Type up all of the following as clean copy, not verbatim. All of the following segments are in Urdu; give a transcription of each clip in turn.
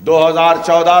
2014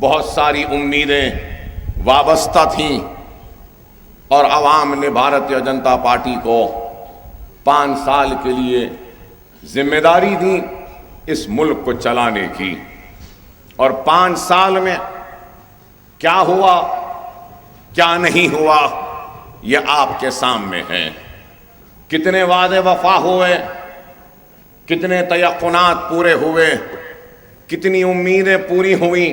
بہت ساری امیدیں وابستہ تھیں اور عوام نے بھارتیہ جنتا پارٹی کو 5 سال کے لیے ذمہ داری دی اس ملک کو چلانے کی، اور 5 سال میں کیا ہوا کیا نہیں ہوا یہ آپ کے سامنے ہے۔ کتنے وعدے وفا ہوئے، کتنے تیقنات پورے ہوئے، کتنی امیدیں پوری ہوئیں،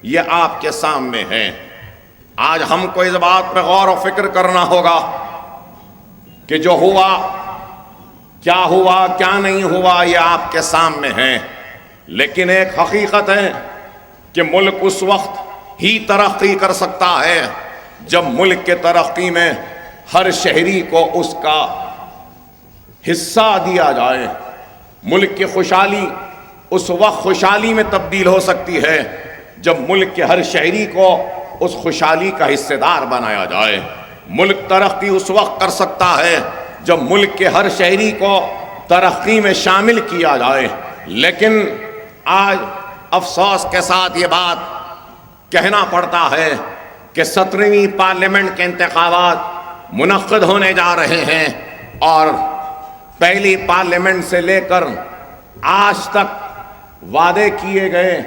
یہ آپ کے سامنے ہے۔ آج ہم کو اس بات پہ غور و فکر کرنا ہوگا کہ جو ہوا کیا نہیں ہوا یہ آپ کے سامنے ہے، لیکن ایک حقیقت ہے کہ ملک اس وقت ہی ترقی کر سکتا ہے جب ملک کے ترقی میں ہر شہری کو اس کا حصہ دیا جائے۔ ملک کی خوشحالی اس وقت خوشحالی میں تبدیل ہو سکتی ہے جب ملک کے ہر شہری کو اس خوشحالی کا حصہ دار بنایا جائے۔ ملک ترقی اس وقت کر سکتا ہے جب ملک کے ہر شہری کو ترقی میں شامل کیا جائے۔ لیکن آج افسوس کے ساتھ یہ بات کہنا پڑتا ہے کہ 17ویں پارلیمنٹ کے انتخابات منعقد ہونے جا رہے ہیں، اور پہلی پارلیمنٹ سے لے کر آج تک وعدے کیے گئے،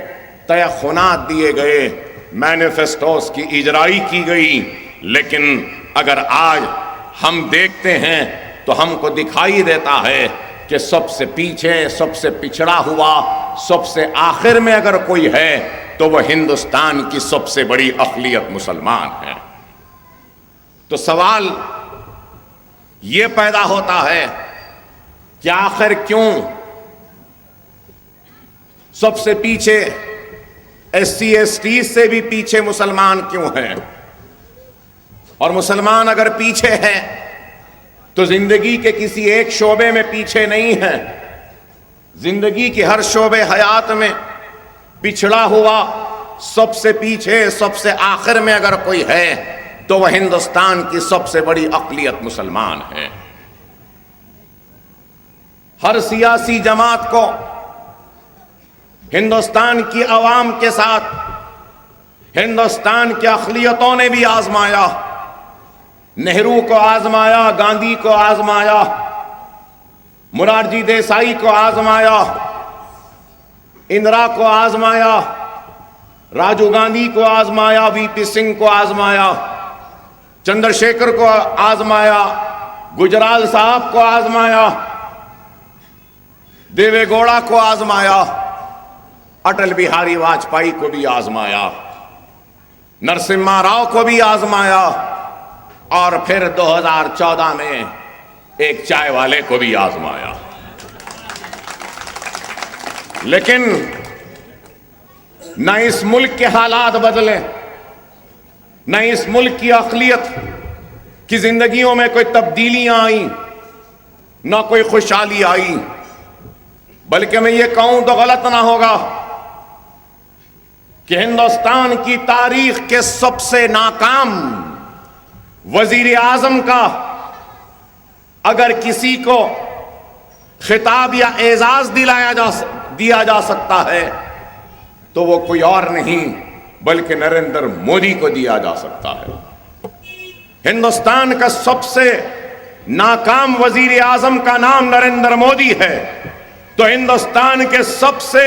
تیقنات دیے گئے، مینیفیسٹوز کی اجرائی کی گئی، لیکن اگر آج ہم دیکھتے ہیں تو ہم کو دکھائی دیتا ہے کہ سب سے پیچھے، سب سے پچھڑا ہوا، سب سے آخر میں اگر کوئی ہے تو وہ ہندوستان کی سب سے بڑی اقلیت مسلمان ہے۔ تو سوال یہ پیدا ہوتا ہے کہ آخر کیوں سب سے پیچھے SC/ST سے بھی پیچھے مسلمان کیوں ہیں؟ اور مسلمان اگر پیچھے ہے تو زندگی کے کسی ایک شعبے میں پیچھے نہیں ہے، زندگی کی ہر شعبے حیات میں پچھڑا ہوا، سب سے پیچھے، سب سے آخر میں اگر کوئی ہے تو وہ ہندوستان کی سب سے بڑی اقلیت مسلمان ہے۔ ہر سیاسی جماعت کو ہندوستان کی عوام کے ساتھ ہندوستان کی اقلیتوں نے بھی آزمایا۔ نہرو کو آزمایا، گاندھی کو آزمایا، مرارجی دیسائی کو آزمایا، اندرا کو آزمایا، راجیو گاندھی کو آزمایا، VP سنگھ کو آزمایا، چندر شیکھر کو آزمایا، گجرال صاحب کو آزمایا، دیوے گوڑا کو آزمایا، اٹل بہاری واجپئی کو بھی آزمایا، نرسمہا راؤ کو بھی آزمایا، اور پھر 2014 میں ایک چائے والے کو بھی آزمایا۔ لیکن نہ اس ملک کے حالات بدلے، نہ اس ملک کی اقلیت کی زندگیوں میں کوئی تبدیلیاں آئیں، نہ کوئی خوشحالی آئی، بلکہ میں یہ کہوں تو غلط نہ ہوگا کہ ہندوستان کی تاریخ کے سب سے ناکام وزیر اعظم کا اگر کسی کو خطاب یا اعزاز دیا جا سکتا ہے تو وہ کوئی اور نہیں بلکہ نریندر مودی کو دیا جا سکتا ہے۔ ہندوستان کا سب سے ناکام وزیر اعظم کا نام نریندر مودی ہے، تو ہندوستان کے سب سے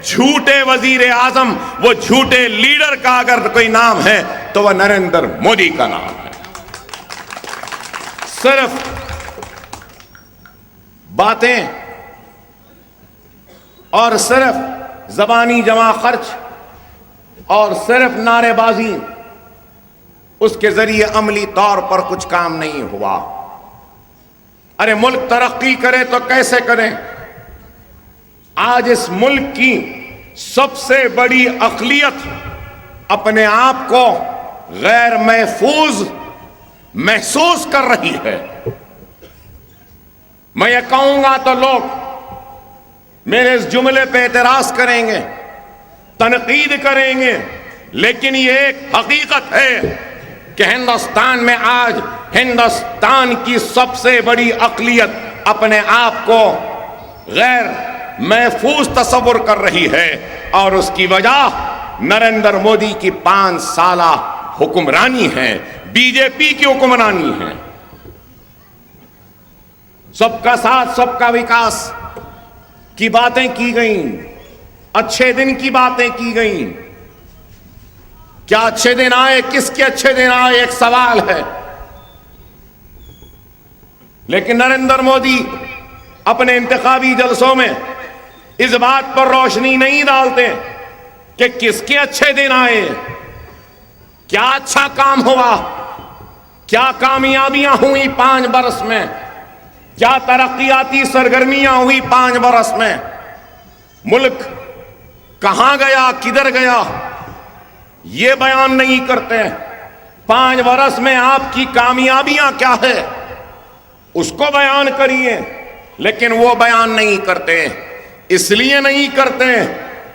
جھوٹے وزیر اعظم، وہ جھوٹے لیڈر کا اگر کوئی نام ہے تو وہ نریندر مودی کا نام ہے۔ صرف باتیں اور صرف زبانی جمع خرچ اور صرف نعرے بازی، اس کے ذریعے عملی طور پر کچھ کام نہیں ہوا۔ ارے ملک ترقی کرے تو کیسے کرے؟ آج اس ملک کی سب سے بڑی اقلیت اپنے آپ کو غیر محفوظ محسوس کر رہی ہے۔ میں یہ کہوں گا تو لوگ میرے اس جملے پہ اعتراض کریں گے، تنقید کریں گے، لیکن یہ ایک حقیقت ہے کہ ہندوستان میں آج ہندوستان کی سب سے بڑی اقلیت اپنے آپ کو غیر محفوظ تصور کر رہی ہے، اور اس کی وجہ نریندر مودی کی 5 سالہ حکمرانی ہے، بی جے پی کی حکمرانی ہے۔ سب کا ساتھ سب کا وکاس کی باتیں کی گئیں، اچھے دن کی باتیں کی گئیں۔ کیا اچھے دن آئے؟ کس کے اچھے دن آئے؟ ایک سوال ہے۔ لیکن نریندر مودی اپنے انتخابی جلسوں میں اس بات پر روشنی نہیں ڈالتے کہ کس کے اچھے دن آئے، کیا اچھا کام ہوا، کیا کامیابیاں ہوئی 5 برس میں، کیا ترقیاتی سرگرمیاں ہوئی 5 برس میں، ملک کہاں گیا، کدھر گیا، یہ بیان نہیں کرتے۔ 5 برس میں آپ کی کامیابیاں کیا ہے اس کو بیان کریے، لیکن وہ بیان نہیں کرتے۔ اس لیے نہیں کرتے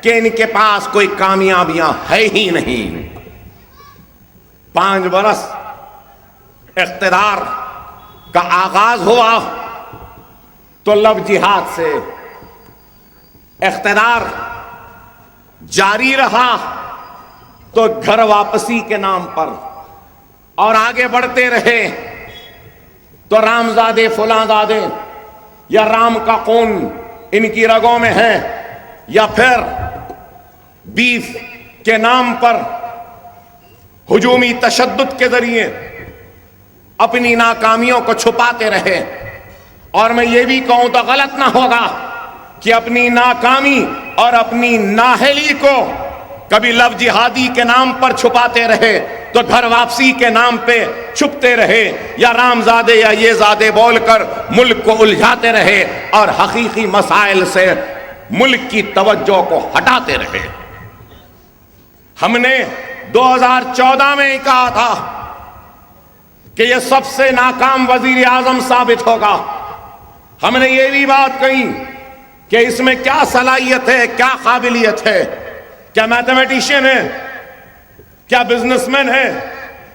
کہ ان کے پاس کوئی کامیابیاں ہے ہی نہیں۔ 5 برس اقتدار کا آغاز ہوا تو لو جہاد سے، اقتدار جاری رہا تو گھر واپسی کے نام پر، اور آگے بڑھتے رہے تو رامزادے فلاں زادے یا رام کا خون ان کی رگوں میں ہے، یا پھر بیف کے نام پر ہجومی تشدد کے ذریعے اپنی ناکامیوں کو چھپاتے رہے۔ اور میں یہ بھی کہوں تو غلط نہ ہوگا کہ اپنی ناکامی اور اپنی نااہلی کو کبھی لو جہادی کے نام پر چھپاتے رہے تو گھر واپسی کے نام پہ چھپتے رہے، یا رام زادے یا یہ زادے بول کر ملک کو الجھاتے رہے اور حقیقی مسائل سے ملک کی توجہ کو ہٹاتے رہے۔ ہم نے 2014 میں ہی کہا تھا کہ یہ سب سے ناکام وزیر اعظم ثابت ہوگا۔ ہم نے یہ بھی بات کہی کہ اس میں کیا صلاحیت ہے، کیا قابلیت ہے، کیا میتھمیٹیشین ہے، کیا بزنس مین ہے،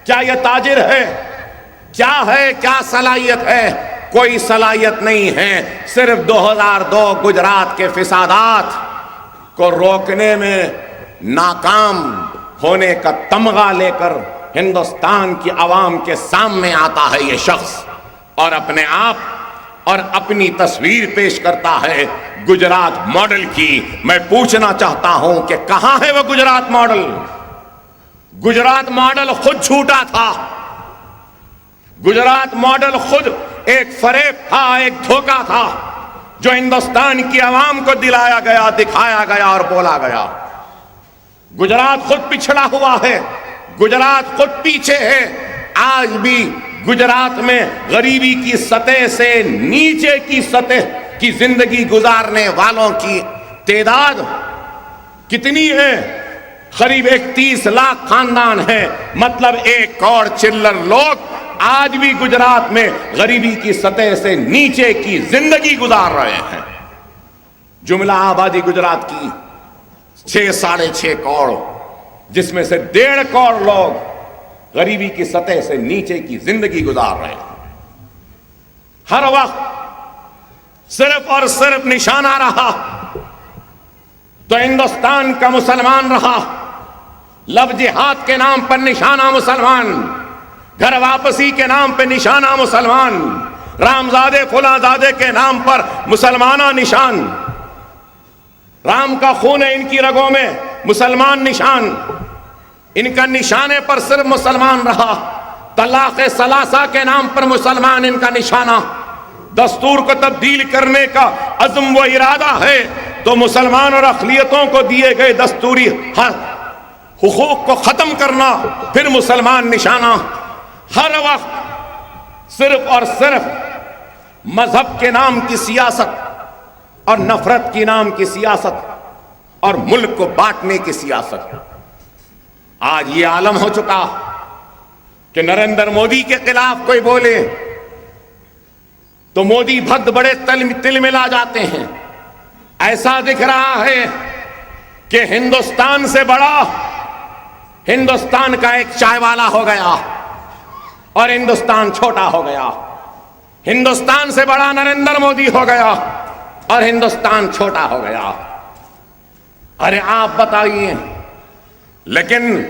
کیا یہ تاجر ہے، کیا صلاحیت ہے؟ کوئی صلاحیت نہیں ہے۔ صرف 2002 گجرات کے فسادات کو روکنے میں ناکام ہونے کا تمغہ لے کر ہندوستان کی عوام کے سامنے آتا ہے یہ شخص، اور اپنے آپ اور اپنی تصویر پیش کرتا ہے گجرات ماڈل کی۔ میں پوچھنا چاہتا ہوں کہ کہاں ہے وہ گجرات ماڈل؟ گجرات ماڈل خود جھوٹا تھا، گجرات ماڈل خود ایک فریب تھا، ایک دھوکہ تھا جو ہندوستان کی عوام کو دلایا گیا، دکھایا گیا اور بولا گیا۔ گجرات خود پچھڑا ہوا ہے، گجرات خود پیچھے ہے۔ آج بھی گجرات میں غریبی کی سطح سے نیچے کی سطح کی زندگی گزارنے والوں کی تعداد کتنی ہے؟ قریب 31 لاکھ خاندان ہیں، مطلب 1 کروڑ چلر لوگ آج بھی گجرات میں غریبی کی سطح سے نیچے کی زندگی گزار رہے ہیں۔ جملہ آبادی گجرات کی 6-6.5 کروڑ، جس میں سے 1.5 کروڑ لوگ غریبی کی سطح سے نیچے کی زندگی گزار رہے ہیں۔ ہر وقت صرف اور صرف نشانہ رہا تو ہندوستان کا مسلمان رہا، لو جہاد کے نام پر نشانہ مسلمان، گھر واپسی کے نام پہ نشانہ مسلمان، رامزادے فلاں کے نام پر مسلمانہ نشان، رام کا خون ہے ان کی رگوں میں، مسلمان نشان، ان کا نشانے پر صرف مسلمان رہا۔ طلاق ثلاثہ کے نام پر مسلمان ان کا نشانہ، دستور کو تبدیل کرنے کا عزم و ارادہ ہے تو مسلمان اور اقلیتوں کو دیے گئے دستوری حقوق کو ختم کرنا، پھر مسلمان نشانہ۔ ہر وقت صرف اور صرف مذہب کے نام کی سیاست اور نفرت کی نام کی سیاست اور ملک کو بانٹنے کی سیاست۔ آج یہ عالم ہو چکا کہ نریندر مودی کے خلاف کوئی بولے تو مودی بھکت بڑے تل ملا جاتے ہیں۔ ایسا دکھ رہا ہے کہ ہندوستان سے بڑا ہندوستان کا ایک چائے والا ہو گیا اور ہندوستان چھوٹا ہو گیا، ہندوستان سے بڑا نریندر مودی ہو گیا اور ہندوستان چھوٹا ہو گیا۔ ارے آپ بتائیے لیکن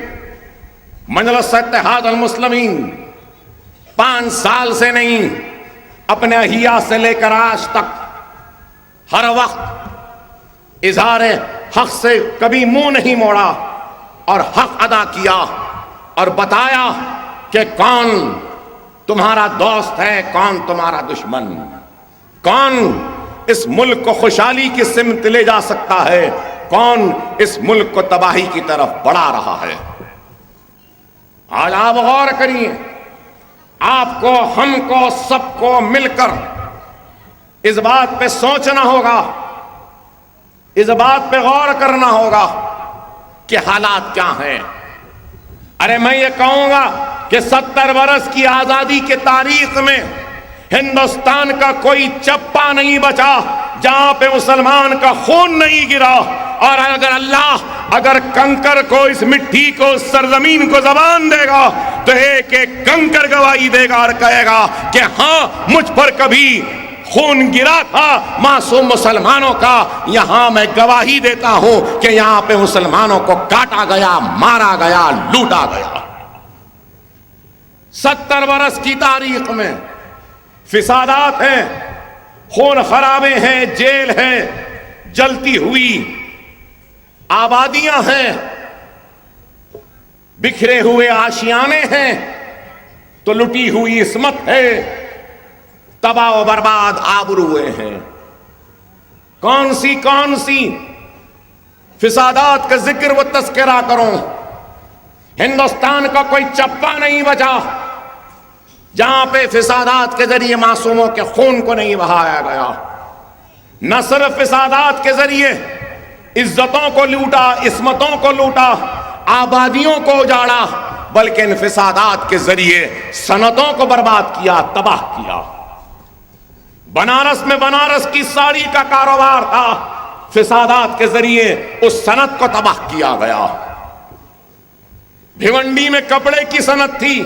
مجلس اتحاد المسلمین 5 سال سے نہیں، اپنے احیا سے لے کر آج تک ہر وقت اظہار حق سے کبھی منہ نہیں موڑا اور حق ادا کیا اور بتایا کہ کون تمہارا دوست ہے، کون تمہارا دشمن، کون اس ملک کو خوشحالی کی سمت لے جا سکتا ہے، کون اس ملک کو تباہی کی طرف بڑھا رہا ہے۔ آج آپ غور کریے، آپ کو، ہم کو، سب کو مل کر اس بات پہ سوچنا ہوگا، اس بات پہ غور کرنا ہوگا کہ حالات کیا ہیں۔ ارے میں یہ کہوں گا کہ 70 برس کی آزادی کے تاریخ میں ہندوستان کا کوئی چپا نہیں بچا جہاں پہ مسلمان کا خون نہیں گرا، اور اگر کنکر کو، اس مٹی کو، اس سرزمین کو زبان دے گا تو ایک ایک کنکر گواہی دے گا اور کہے گا کہ ہاں مجھ پر کبھی خون گرا تھا معصوم مسلمانوں کا۔ یہاں میں گواہی دیتا ہوں کہ یہاں پہ مسلمانوں کو کاٹا گیا، مارا گیا، لوٹا گیا۔ 70 برس کی تاریخ میں فسادات ہیں، خون خرابے ہیں، جیل ہے، جلتی ہوئی آبادیاں ہیں، بکھرے ہوئے آشیانے ہیں، تو لٹی ہوئی عصمت ہے، تباہ و برباد آبروئے ہیں۔ کون سی فسادات کا ذکر و تذکرہ کروں؟ ہندوستان کا کوئی چپا نہیں بچا جہاں پہ فسادات کے ذریعے معصوموں کے خون کو نہیں بہایا گیا۔ نہ صرف فسادات کے ذریعے عزتوں کو لوٹا، عصمتوں کو لوٹا، آبادیوں کو اجاڑا، بلکہ ان فسادات کے ذریعے صنعتوں کو برباد کیا، تباہ کیا۔ بنارس میں بنارس کی ساڑی کا کاروبار تھا، فسادات کے ذریعے اس صنعت کو تباہ کیا گیا۔ بھیونڈی میں کپڑے کی صنعت تھی،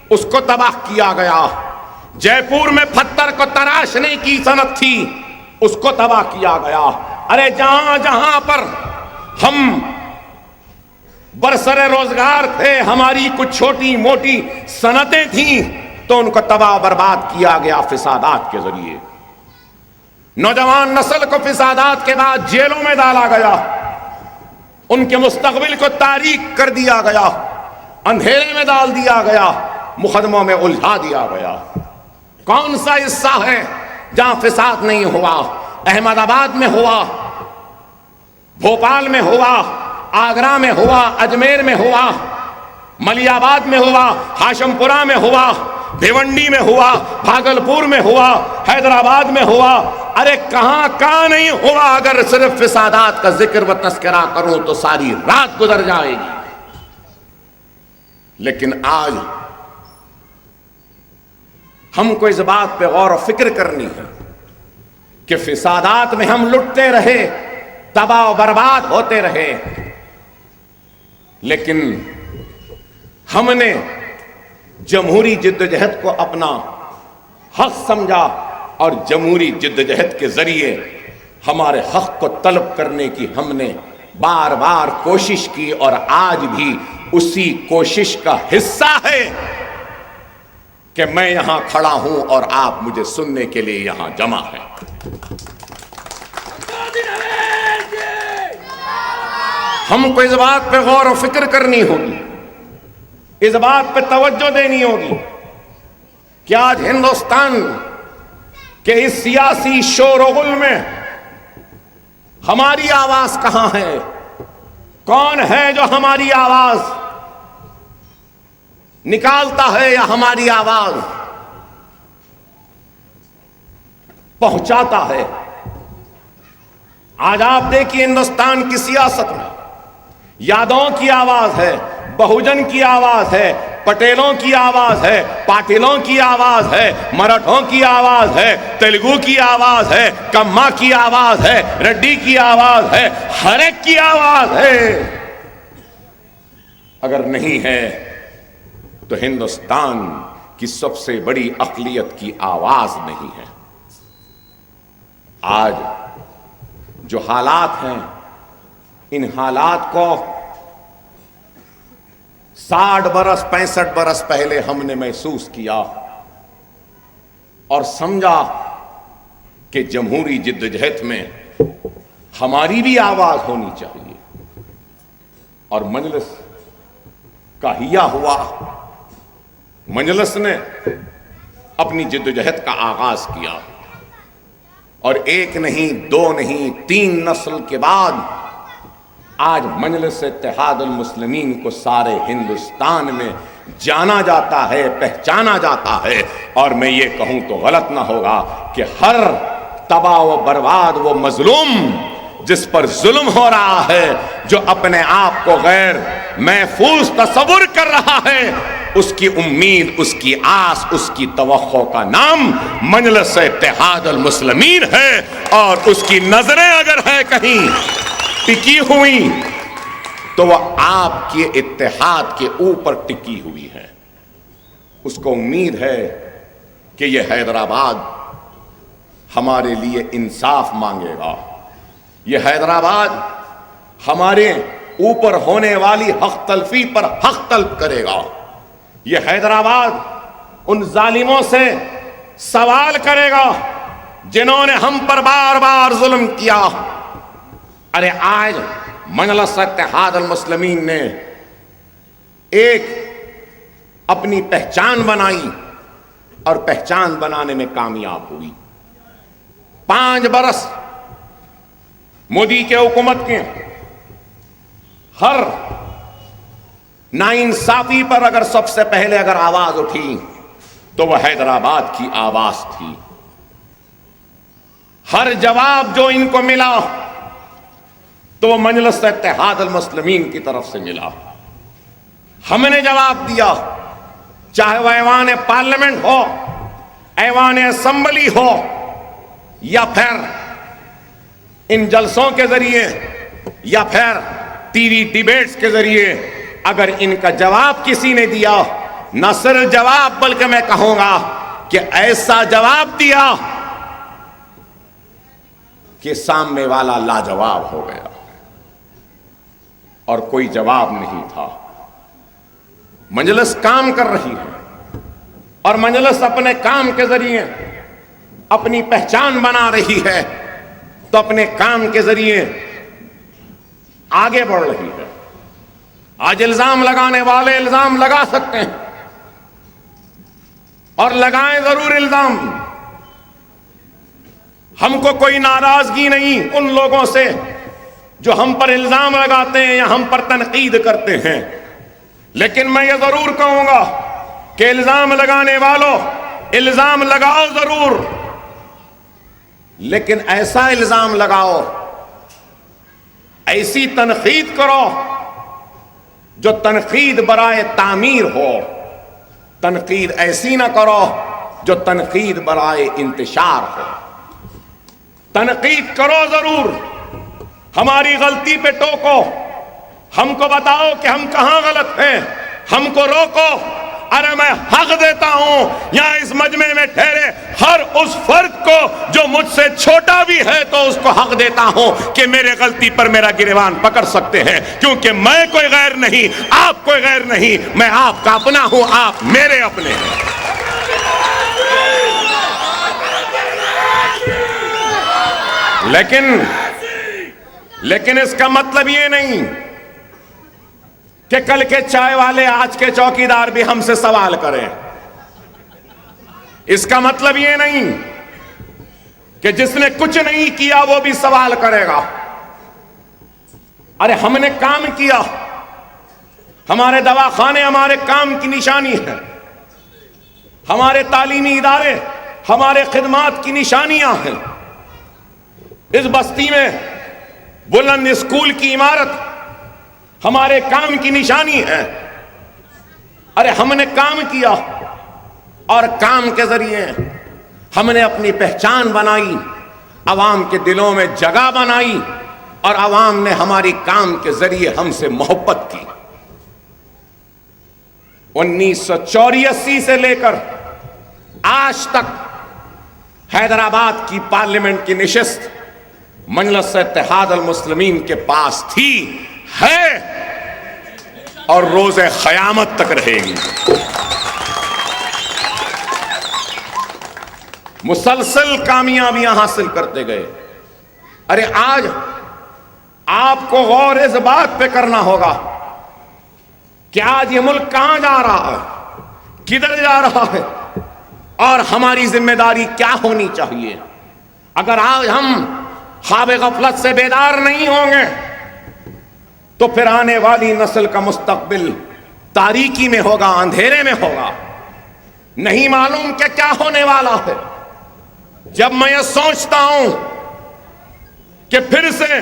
اس کو تباہ کیا گیا۔ جے پور میں پتھر کو تراشنے کی صنعت تھی، اس کو تباہ کیا گیا۔ ارے جہاں جہاں پر ہم برسر روزگار تھے، ہماری کچھ چھوٹی موٹی صنعتیں تھیں، تو ان کو تباہ برباد کیا گیا فسادات کے ذریعے۔ نوجوان نسل کو فسادات کے بعد جیلوں میں ڈالا گیا، ان کے مستقبل کو تاریک کر دیا گیا، اندھیرے میں ڈال دیا گیا، مقدموں میں الجھا دیا گیا۔ کون سا حصہ ہے جہاں فساد نہیں ہوا؟ احمد آباد میں ہوا، بھوپال میں ہوا، آگرہ میں ہوا، اجمیر میں ہوا، ملی آباد میں ہوا، ہاشم پورہ میں ہوا، بھیونڈی میں ہوا، بھاگلپور میں ہوا، حیدرآباد میں ہوا۔ ارے کہاں نہیں ہوا؟ اگر صرف فسادات کا ذکر و تذکرہ کروں تو ساری رات گزر جائے گی۔ لیکن آج ہم کو اس بات پہ غور و فکر کرنی ہے کہ فسادات میں ہم لٹتے رہے، تباہ و برباد ہوتے رہے، لیکن ہم نے جمہوری جدوجہد کو اپنا حق سمجھا اور جمہوری جدوجہد کے ذریعے ہمارے حق کو طلب کرنے کی ہم نے بار بار کوشش کی، اور آج بھی اسی کوشش کا حصہ ہے کہ میں یہاں کھڑا ہوں اور آپ مجھے سننے کے لیے یہاں جمع ہیں۔ ہم کو اس بات پہ غور و فکر کرنی ہوگی، اس بات پہ توجہ دینی ہوگی کہ آج ہندوستان کے اس سیاسی شور و غل میں ہماری آواز کہاں ہے؟ کون ہے جو ہماری آواز نکالتا ہے یا ہماری آواز پہنچاتا ہے؟ آج آپ دیکھیے ہندوستان کی سیاست میں یادوں کی آواز ہے، بہوجن کی آواز ہے، پٹیلوں کی آواز ہے، پاٹلوں کی آواز ہے، مراٹھوں کی آواز ہے، تیلگو کی آواز ہے، کما کی آواز ہے، ریڈی کی آواز ہے، ہر ایک کی آواز ہے۔ اگر نہیں ہے تو ہندوستان کی سب سے بڑی اقلیت کی آواز نہیں ہے۔ آج جو حالات ہیں، ان حالات کو 60 برس 65 برس پہلے ہم نے محسوس کیا اور سمجھا کہ جمہوری جدوجہد میں ہماری بھی آواز ہونی چاہیے، اور مجلس کا ہیا ہوا۔ مجلس نے اپنی جدوجہد کا آغاز کیا، اور ایک نہیں، دو نہیں، 3 نسل کے بعد آج مجلس اتحاد المسلمین کو سارے ہندوستان میں جانا جاتا ہے، پہچانا جاتا ہے۔ اور میں یہ کہوں تو غلط نہ ہوگا کہ ہر تباہ و برباد وہ مظلوم جس پر ظلم ہو رہا ہے، جو اپنے آپ کو غیر محفوظ تصور کر رہا ہے، اس کی امید، اس کی آس، اس کی توقع کا نام مجلس اتحاد المسلمین ہے، اور اس کی نظریں اگر ہے کہیں ٹکی ہوئی تو وہ آپ کے اتحاد کے اوپر ٹکی ہوئی ہے۔ اس کو امید ہے کہ یہ حیدرآباد ہمارے لیے انصاف مانگے گا، یہ حیدرآباد ہمارے اوپر ہونے والی حق تلفی پر حق طلب کرے گا، یہ حیدرآباد ان ظالموں سے سوال کرے گا جنہوں نے ہم پر بار بار ظلم کیا۔ ارے آج مجلس اتحاد المسلمین نے ایک اپنی پہچان بنائی، اور پہچان بنانے میں کامیاب ہوئی۔ 5 برس مودی کے حکومت کے ہر ناانصافی پر اگر سب سے پہلے اگر آواز اٹھی تو وہ حیدرآباد کی آواز تھی۔ ہر جواب جو ان کو ملا تو وہ مجلس اتحاد المسلمین کی طرف سے ملا۔ ہم نے جواب دیا، چاہے وہ ایوان پارلیمنٹ ہو، ایوان اسمبلی ہو، یا پھر ان جلسوں کے ذریعے، یا پھر ٹی وی ڈیبیٹس کے ذریعے، اگر ان کا جواب کسی نے دیا، نہ صرف جواب بلکہ میں کہوں گا کہ ایسا جواب دیا کہ سامنے والا لاجواب ہو گیا، اور کوئی جواب نہیں تھا۔ مجلس کام کر رہی ہے، اور مجلس اپنے کام کے ذریعے اپنی پہچان بنا رہی ہے، تو اپنے کام کے ذریعے آگے بڑھ رہی ہے۔ آج الزام لگانے والے الزام لگا سکتے ہیں، اور لگائیں ضرور الزام۔ ہم کو کوئی ناراضگی نہیں ان لوگوں سے جو ہم پر الزام لگاتے ہیں یا ہم پر تنقید کرتے ہیں، لیکن میں یہ ضرور کہوں گا کہ الزام لگانے والوں الزام لگاؤ ضرور، لیکن ایسا الزام لگاؤ، ایسی تنقید کرو جو تنقید برائے تعمیر ہو، تنقید ایسی نہ کرو جو تنقید برائے انتشار ہو۔ تنقید کرو ضرور، ہماری غلطی پہ ٹوکو، ہم کو بتاؤ کہ ہم کہاں غلط ہیں، ہم کو روکو۔ ارے میں حق دیتا ہوں یہاں اس مجمع میں ٹھہرے ہر اس فرد کو جو مجھ سے چھوٹا بھی ہے، تو اس کو حق دیتا ہوں کہ میرے غلطی پر میرا گریبان پکڑ سکتے ہیں، کیونکہ میں کوئی غیر نہیں، آپ کوئی غیر نہیں، میں آپ کا اپنا ہوں، آپ میرے اپنے ہیں۔ لیکن اس کا مطلب یہ نہیں کہ کل کے چائے والے آج کے چوکیدار بھی ہم سے سوال کریں۔ اس کا مطلب یہ نہیں کہ جس نے کچھ نہیں کیا وہ بھی سوال کرے گا۔ ارے ہم نے کام کیا، ہمارے دواخانے ہمارے کام کی نشانی ہے، ہمارے تعلیمی ادارے ہمارے خدمات کی نشانیاں ہیں۔ اس بستی میں بلند اسکول کی عمارت ہمارے کام کی نشانی ہے۔ ارے ہم نے کام کیا، اور کام کے ذریعے ہم نے اپنی پہچان بنائی، عوام کے دلوں میں جگہ بنائی، اور عوام نے ہماری کام کے ذریعے ہم سے محبت کی۔ 1984 سے لے کر آج تک حیدرآباد کی پارلیمنٹ کی نشست مجلس اتحاد المسلمین کے پاس تھی، ہے اور روز قیامت تک رہے گی۔ مسلسل کامیابیاں حاصل کرتے گئے۔ ارے آج آپ کو غور اس بات پہ کرنا ہوگا کہ آج یہ ملک کہاں جا رہا ہے، کدھر جا رہا ہے، اور ہماری ذمہ داری کیا ہونی چاہیے۔ اگر آج ہم خواب غفلت سے بیدار نہیں ہوں گے تو پھر آنے والی نسل کا مستقبل تاریکی میں ہوگا، اندھیرے میں ہوگا، نہیں معلوم کہ کیا ہونے والا ہے۔ جب میں یہ سوچتا ہوں کہ پھر سے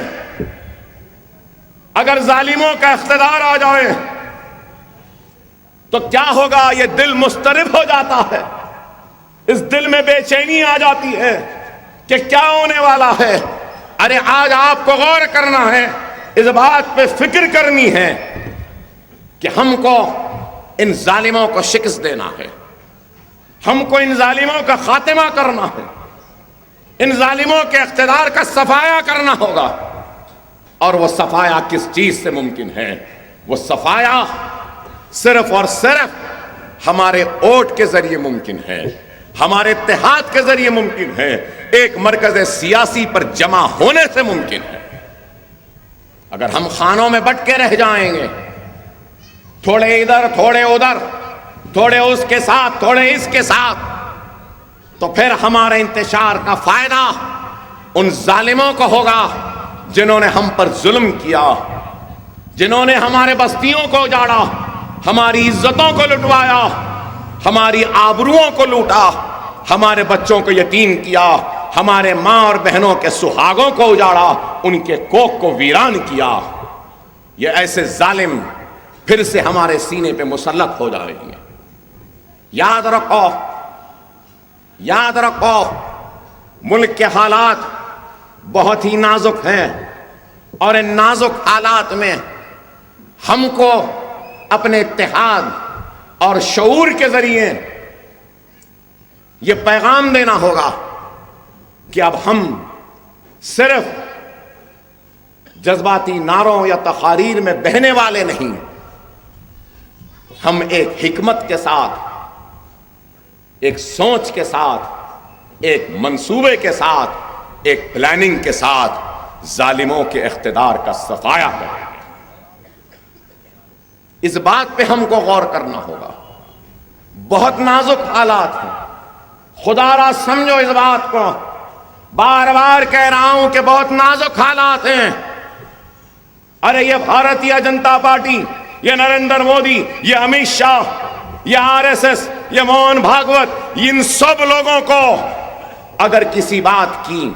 اگر ظالموں کا اقتدار آ جائے تو کیا ہوگا، یہ دل مضطرب ہو جاتا ہے، اس دل میں بے چینی آ جاتی ہے کہ کیا ہونے والا ہے۔ ارے آج آپ کو غور کرنا ہے، اس بات پہ فکر کرنی ہے کہ ہم کو ان ظالموں کو شکست دینا ہے، ہم کو ان ظالموں کا خاتمہ کرنا ہے، ان ظالموں کے اقتدار کا صفایا کرنا ہوگا۔ اور وہ صفایا کس چیز سے ممکن ہے؟ وہ صفایا صرف اور صرف ہمارے ووٹ کے ذریعے ممکن ہے، ہمارے اتحاد کے ذریعے ممکن ہے، ایک مرکز سیاسی پر جمع ہونے سے ممکن ہے۔ اگر ہم خانوں میں بٹ کے رہ جائیں گے، تھوڑے ادھر تھوڑے ادھر، تھوڑے اس کے ساتھ تھوڑے اس کے ساتھ، تو پھر ہمارے انتشار کا فائدہ ان ظالموں کو ہوگا جنہوں نے ہم پر ظلم کیا، جنہوں نے ہمارے بستیوں کو اجاڑا، ہماری عزتوں کو لٹوایا، ہماری آبروؤں کو لوٹا، ہمارے بچوں کو یتیم کیا، ہمارے ماں اور بہنوں کے سہاگوں کو اجاڑا، ان کے کوکھ کو ویران کیا۔ یہ ایسے ظالم پھر سے ہمارے سینے پہ مسلط ہو جائیں گے۔ یاد رکھو، یاد رکھو، ملک کے حالات بہت ہی نازک ہیں، اور ان نازک حالات میں ہم کو اپنے اتحاد اور شعور کے ذریعے یہ پیغام دینا ہوگا کہ اب ہم صرف جذباتی نعروں یا تقاریر میں بہنے والے نہیں، ہم ایک حکمت کے ساتھ، ایک سوچ کے ساتھ، ایک منصوبے کے ساتھ، ایک پلاننگ کے ساتھ ظالموں کے اقتدار کا صفایا کریں۔ اس بات پہ ہم کو غور کرنا ہوگا۔ بہت نازک حالات ہیں، خدا را سمجھو اس بات کو، بار بار کہہ رہا ہوں کہ بہت نازک حالات ہیں۔ ارے یہ بھارتیہ جنتا پارٹی، یہ نریندر مودی، یہ امت شاہ، یہ RSS، یہ موہن بھاگوت، ان سب لوگوں کو اگر کسی بات کی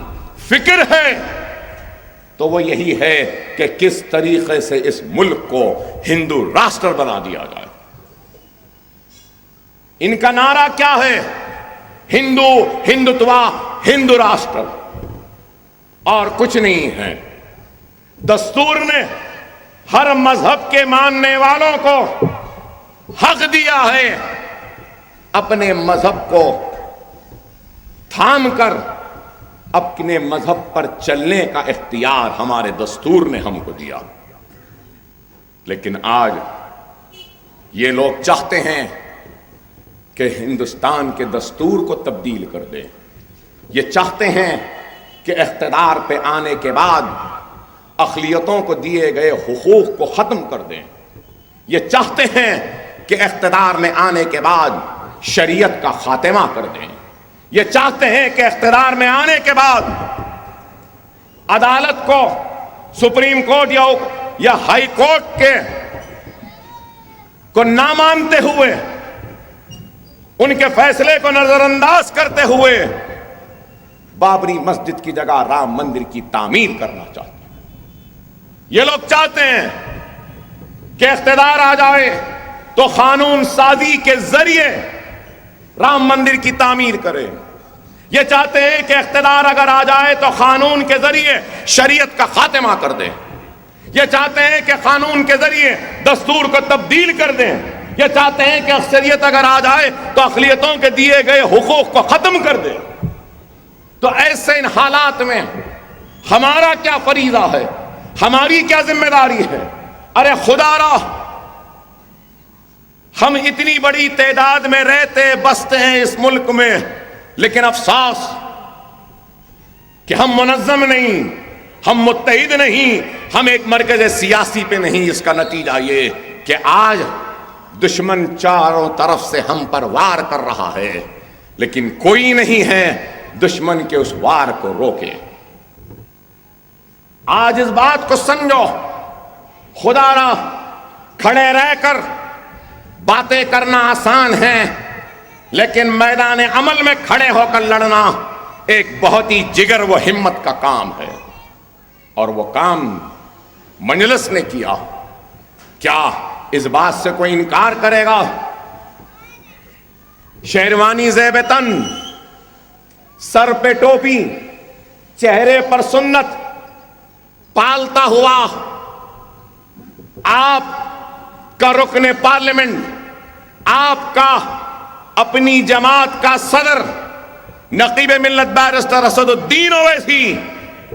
فکر ہے تو وہ یہی ہے کہ کس طریقے سے اس ملک کو ہندو راشٹر بنا دیا جائے۔ ان کا نعرہ کیا ہے؟ ہندو، ہندوتوا، ہندو راشٹر، اور کچھ نہیں ہے۔ دستور نے ہر مذہب کے ماننے والوں کو حق دیا ہے اپنے مذہب کو تھام کر اپنے مذہب پر چلنے کا اختیار ہمارے دستور نے ہم کو دیا۔ لیکن آج یہ لوگ چاہتے ہیں کہ ہندوستان کے دستور کو تبدیل کر دیں، یہ چاہتے ہیں کہ اقتدار پہ آنے کے بعد اقلیتوں کو دیے گئے حقوق کو ختم کر دیں، یہ چاہتے ہیں کہ اقتدار میں آنے کے بعد شریعت کا خاتمہ کر دیں، یہ چاہتے ہیں کہ اقتدار میں آنے کے بعد عدالت کو، سپریم کورٹ یا ہائی کورٹ کے کو نہ مانتے ہوئے، ان کے فیصلے کو نظر انداز کرتے ہوئے بابری مسجد کی جگہ رام مندر کی تعمیر کرنا چاہتے ہیں۔ یہ لوگ چاہتے ہیں کہ اقتدار آ جائے تو قانون سازی کے ذریعے رام مندر کی تعمیر کرے، یہ چاہتے ہیں کہ اقتدار اگر آ جائے تو قانون کے ذریعے شریعت کا خاتمہ کر دیں، یہ چاہتے ہیں کہ قانون کے ذریعے دستور کو تبدیل کر دیں، یہ چاہتے ہیں کہ اکثریت اگر آ جائے تو اقلیتوں کے دیے گئے حقوق کو ختم کر دیں۔ تو ایسے ان حالات میں ہمارا کیا فریضہ ہے، ہماری کیا ذمہ داری ہے؟ ارے خدا را ہم اتنی بڑی تعداد میں رہتے بستے ہیں اس ملک میں، لیکن افسوس کہ ہم منظم نہیں، ہم متحد نہیں، ہم ایک مرکز سیاسی پہ نہیں۔ اس کا نتیجہ یہ کہ آج دشمن چاروں طرف سے ہم پر وار کر رہا ہے، لیکن کوئی نہیں ہے دشمن کے اس وار کو روکے۔ آج اس بات کو سمجھو، خدا را کھڑے رہ کر باتیں کرنا آسان ہے، لیکن میدان عمل میں کھڑے ہو کر لڑنا ایک بہت ہی جگر و ہمت کا کام ہے، اور وہ کام مجلس نے کیا۔ کیا اس بات سے کوئی انکار کرے گا؟ شیروانی زیب تن، سر پہ ٹوپی، چہرے پر سنت پالتا ہوا آپ کا رکن پارلیمنٹ، آپ کا اپنی جماعت کا صدر نقیب ملت بیرسٹر اسد الدین اویسی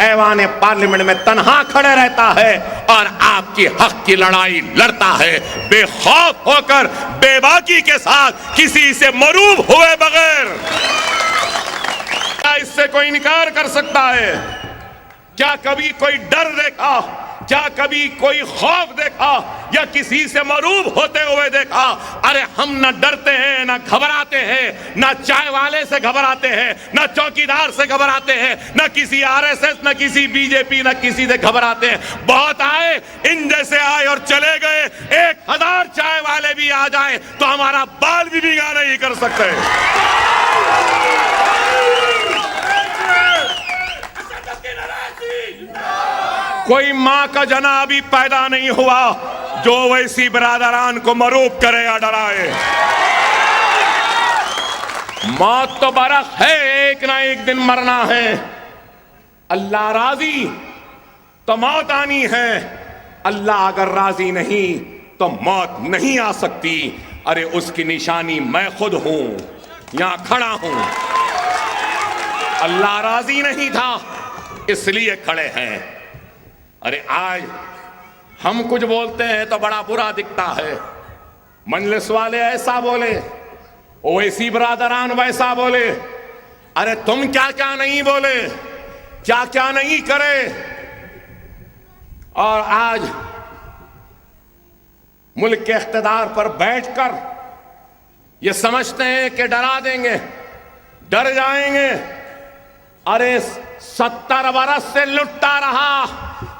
ایوان پارلیمنٹ میں تنہا کھڑے رہتا ہے اور آپ کی حق کی لڑائی لڑتا ہے، بے خوف ہو کر، بے باکی کے ساتھ، کسی سے مروب ہوئے بغیر۔ کیا اس سے کوئی انکار کر سکتا ہے؟ کیا کبھی کوئی ڈر دیکھا؟ کیا کبھی کوئی خوف دیکھا یا کسی سے مروب ہوتے ہوئے دیکھا؟ ارے ہم نہ ڈرتے ہیں، نہ گھبراتے ہیں، نہ چائے والے سے گھبراتے ہیں، نہ چوکیدار سے گھبراتے ہیں، نہ کسی RSS، نہ کسی BJP، نہ کسی سے گھبراتے ہیں۔ بہت آئے، ان جیسے آئے اور چلے گئے، 1000 چائے والے بھی آ جائیں تو ہمارا بال بھی بھیگا نہیں کر سکتے۔ کوئی ماں کا جنا ابھی پیدا نہیں ہوا جو ویسی برادران کو مروب کرے یا ڈرائے۔ موت تو برق ہے، ایک نہ ایک دن مرنا ہے۔ اللہ راضی تو موت آنی ہے، اللہ اگر راضی نہیں تو موت نہیں آ سکتی۔ ارے اس کی نشانی میں خود ہوں، یہاں کھڑا ہوں۔ اللہ راضی نہیں تھا اس لیے کھڑے ہیں۔ ارے آج ہم کچھ بولتے ہیں تو بڑا برا دکھتا ہے، مجلس والے ایسا بولے، اویسی برادران ویسا بولے۔ ارے تم کیا کیا نہیں بولے، کیا کیا نہیں کرے، اور آج ملک کے اقتدار پر بیٹھ کر یہ سمجھتے ہیں کہ ڈرا دیں گے، ڈر جائیں گے۔ ارے 70 برس سے لٹتا رہا،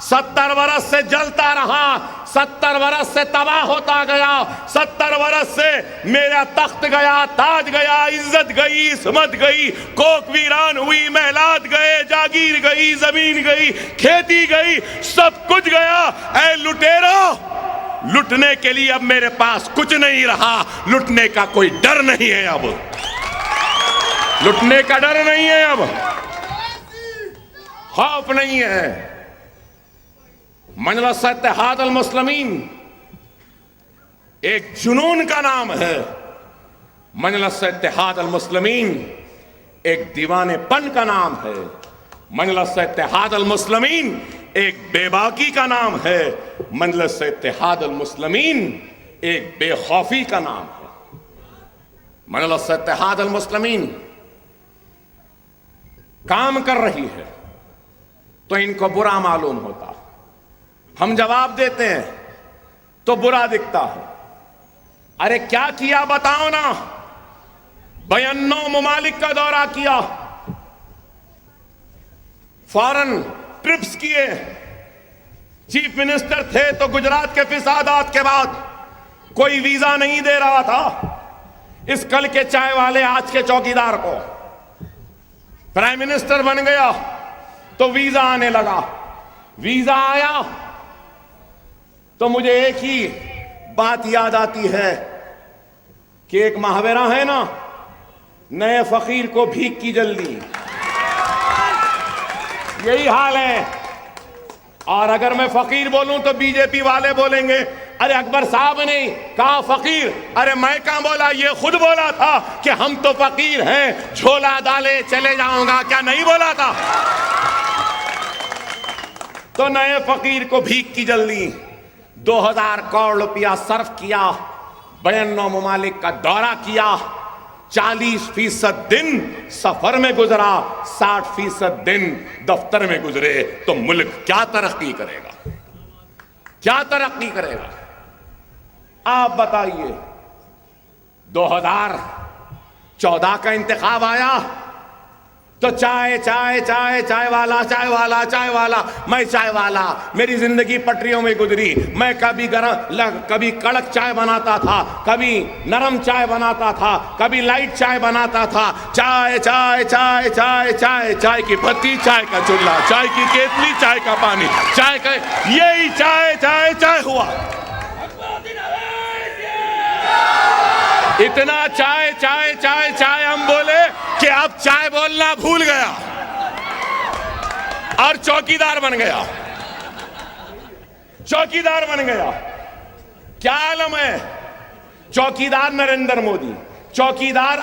70 برس سے جلتا رہا، 70 برس سے تباہ ہوتا گیا، 70 برس سے میرا تخت گیا، تاج گیا، عزت گئی، عصمت گئی، کوک ویران ہوئی، محلات گئے، جاگیر گئی، زمین گئی، کھیتی گئی، سب کچھ گیا۔ اے لٹیرو، لٹنے کے لیے اب میرے پاس کچھ نہیں رہا، لٹنے کا کوئی ڈر نہیں ہے، اب لٹنے کا ڈر نہیں ہے، اب خوف نہیں ہے۔ مجلس اتحاد المسلمین ایک جنون کا نام ہے، مجلس اتحاد المسلمین ایک دیوانے پن کا نام ہے، مجلس اتحاد المسلمین ایک بے باکی کا نام ہے، مجلس اتحاد المسلمین ایک بے خوفی کا نام ہے۔ مجلس اتحاد المسلمین کام کر رہی ہے تو ان کو برا معلوم ہوتا، ہم جواب دیتے ہیں تو برا دکھتا ہے۔ ارے کیا کیا بتاؤ نا، 92 ممالک کا دورہ کیا، فارن ٹرپس کیے، چیف منسٹر تھے تو گجرات کے فسادات کے بعد کوئی ویزا نہیں دے رہا تھا اس کل کے چائے والے آج کے چوکیدار کو، پرائم منسٹر بن گیا تو ویزا آنے لگا، ویزا آیا تو مجھے ایک ہی بات یاد آتی ہے کہ ایک محاورہ ہے نا، نئے فقیر کو بھیک کی جلدی، یہی حال ہے۔ اور اگر میں فقیر بولوں تو BJP والے بولیں گے ارے اکبر صاحب نے کہا فقیر، ارے میں کہاں بولا، یہ خود بولا تھا کہ ہم تو فقیر ہیں، جھولا ڈالے چلے جاؤں گا، کیا نہیں بولا تھا؟ تو نئے فقیر کو بھیک کی جلدی، 2000 کروڑ روپیہ صرف کیا 92 ممالک کا دورہ کیا, 40% دن سفر میں گزرا, 60% دن دفتر میں گزرے, تو ملک کیا ترقی کرے گا؟ کیا ترقی کرے گا؟ آپ بتائیے. 2014 کا انتخاب آیا تو چائے چائے چائے چائے والا چائے والا چائے والا, میں چائے والا, میری زندگی پٹریوں میں گزری. میں کبھی کبھی کڑک چائے بناتا تھا, کبھی نرم چائے بناتا تھا, کبھی لائٹ چائے بناتا تھا. چائے چائے چائے چائے چائے, چائے کی پتی, چائے کا چولہا, چائے کی کیتلی, چائے کا پانی, چائے کا, یہی چائے چائے چائے ہوا. اتنا چائے چائے چائے چائے ہم بولے کہ اب چائے بولنا بھول گیا اور چوکیدار بن گیا. چوکیدار بن گیا. کیا عالم ہے؟ چوکیدار نریندر مودی, چوکیدار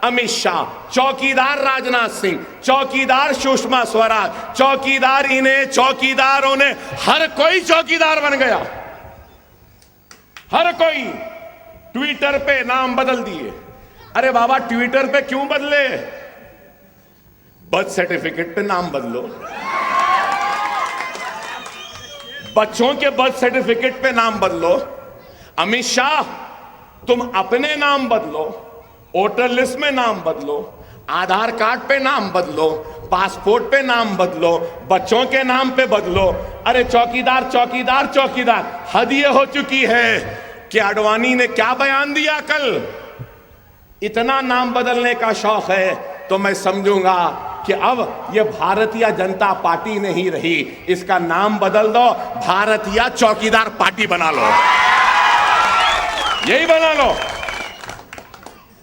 امت شاہ, چوکیدار راجناتھ سنگھ, چوکیدار سشما سوراج, چوکیدار انہیں, چوکیدار انہیں, ہر کوئی چوکیدار بن گیا. ہر کوئی. ٹویٹر پہ نام بدل دیے. ارے بابا ٹویٹر پہ کیوں بدلے؟ برتھ سرٹیفکیٹ پہ نام بدلو, بچوں کے برتھ سرٹیفکیٹ پہ نام بدلو. امت شاہ تم اپنے نام بدلو, ووٹر لسٹ میں نام بدلو, آدھار کارڈ پہ نام بدلو, پاسپورٹ پہ نام بدلو, بچوں کے نام پہ بدلو. ارے چوکیدار چوکیدار چوکیدار. حد یہ ہو چکی ہے کہ اڈوانی نے کیا بیان دیا کل, اتنا نام بدلنے کا شوق ہے تو میں سمجھوں گا کہ اب یہ بھارتیہ جنتا پارٹی نہیں رہی, اس کا نام بدل دو, بھارتیہ چوکیدار پارٹی بنا لو. یہی بنا لو.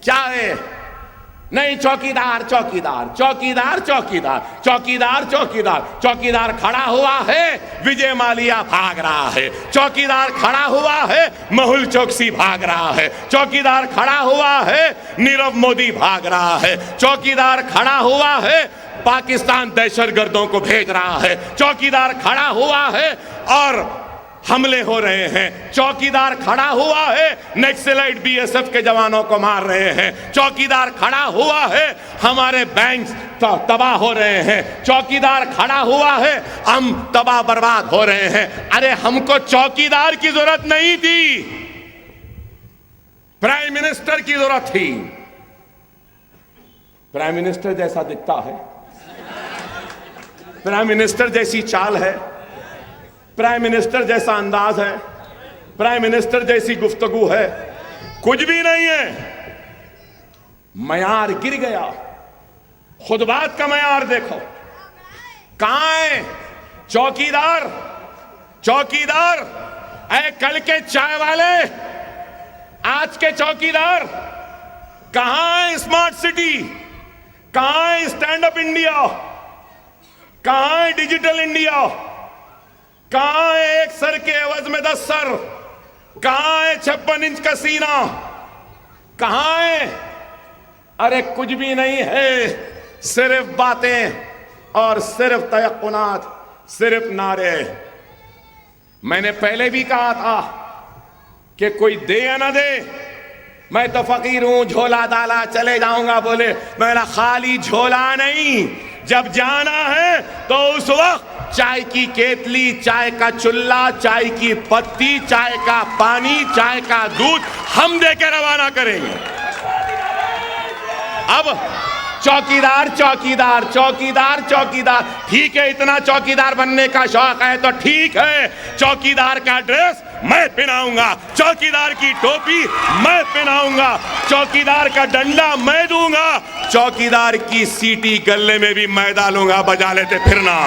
کیا ہے؟ نہیں, چوکیدار چوکیدار چوکیدار چوکیدار چوکیدار چوکیدار. چوکیدار کھڑا ہوا ہے, وجے مالیا بھاگ رہا ہے. چوکیدار کھڑا ہوا ہے, مہل چوکسی بھاگ رہا ہے. چوکیدار کھڑا ہوا ہے, نیرو مودی بھاگ رہا ہے. چوکیدار کھڑا ہوا ہے, پاکستان دہشت گردوں کو بھیج رہا ہے. چوکیدار کھڑا ہوا ہے اور حملے ہو رہے ہیں. چوکیدار کھڑا ہوا ہے, نیکسلائٹ بی ایس ایف کے جوانوں کو مار رہے ہیں. چوکیدار کھڑا ہوا ہے, ہمارے بینکس تباہ ہو رہے ہیں. چوکیدار کھڑا ہوا ہے, ہم تباہ برباد ہو رہے ہیں. ارے ہم کو چوکیدار کی ضرورت نہیں تھی, پرائم منسٹر کی ضرورت تھی. پرائم منسٹر جیسا دکھتا ہے, پرائم منسٹر جیسی چال ہے, پرائم منسٹر جیسا انداز ہے, پرائم منسٹر جیسی گفتگو ہے, کچھ بھی نہیں ہے. معیار گر گیا. خطبات کا معیار دیکھو, کہاں ہے چوکیدار؟ چوکیدار اے کل کے چائے والے, آج کے چوکیدار کہاں ہے؟ اسمارٹ سٹی کہاں ہے؟ اسٹینڈ اپ انڈیا کہاں ہے؟ ڈیجیٹل انڈیا کہاں ہے؟ ایک سر کے عوض میں 10 سر کہاں ہے؟ 56 انچ کا سینہ کہاں ہے؟ ارے کچھ بھی نہیں ہے, صرف باتیں اور صرف تیقنات, صرف نعرے. میں نے پہلے بھی کہا تھا کہ کوئی دے یا نہ دے, میں تو فقیر ہوں, جھولا ڈالا چلے جاؤں گا. بولے میرا خالی جھولا نہیں, جب جانا ہے تو اس وقت چائے کی کیتلی, چائے کا چولہا, چائے کی پتی, چائے کا پانی, چائے کا دودھ ہم دے کے روانہ کریں گے. اب چوکیدار چوکیدار چوکیدار چوکیدار, ٹھیک ہے, اتنا چوکیدار بننے کا شوق ہے تو ٹھیک ہے, چوکیدار کا ڈریس میں پہناؤں گا, چوکیدار کی ٹوپی میں پہناؤں گا, چوکیدار کا ڈنڈا میں دوں گا, چوکیدار کی سیٹی گلے میں بھی میں ڈالوں گا, بجا لیتے پھرنا.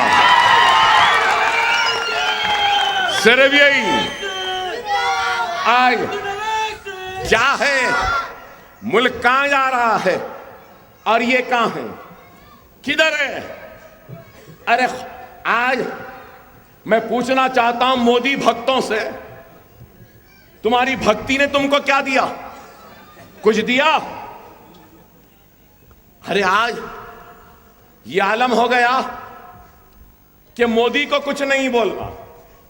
صرف یہی. آج کیا ہے؟ ملک کہاں جا رہا ہے اور یہ کہاں ہے؟ کدھر ہے؟ ارے آج میں پوچھنا چاہتا ہوں مودی بھکتوں سے, تمہاری بھکتی نے تم کو کیا دیا؟ کچھ دیا؟ ارے آج یہ عالم ہو گیا کہ مودی کو کچھ نہیں بولنا.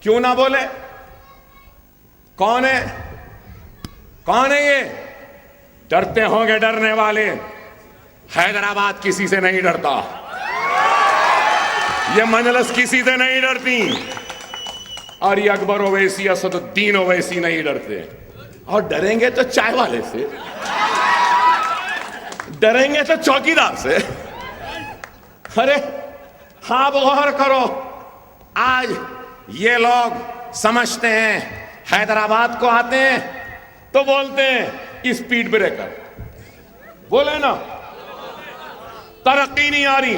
کیوں نہ بولے؟ کون ہے؟ کون ہے یہ؟ ڈرتے ہوں گے ڈرنے والے، حیدرآباد کسی سے نہیں ڈرتا، یہ مجلس کسی سے نہیں ڈرتی، اور یہ اکبر اویسی اسد الدین اویسی نہیں ڈرتے. اور ڈریں گے تو چائے والے سے، ڈریں گے تو چوکیدار سے. ارے آپ غور کرو، آج یہ لوگ سمجھتے ہیں حیدرآباد کو آتے ہیں تو بولتے ہیں اسپیڈ بریکر، بولے نا ترقی نہیں آ رہی.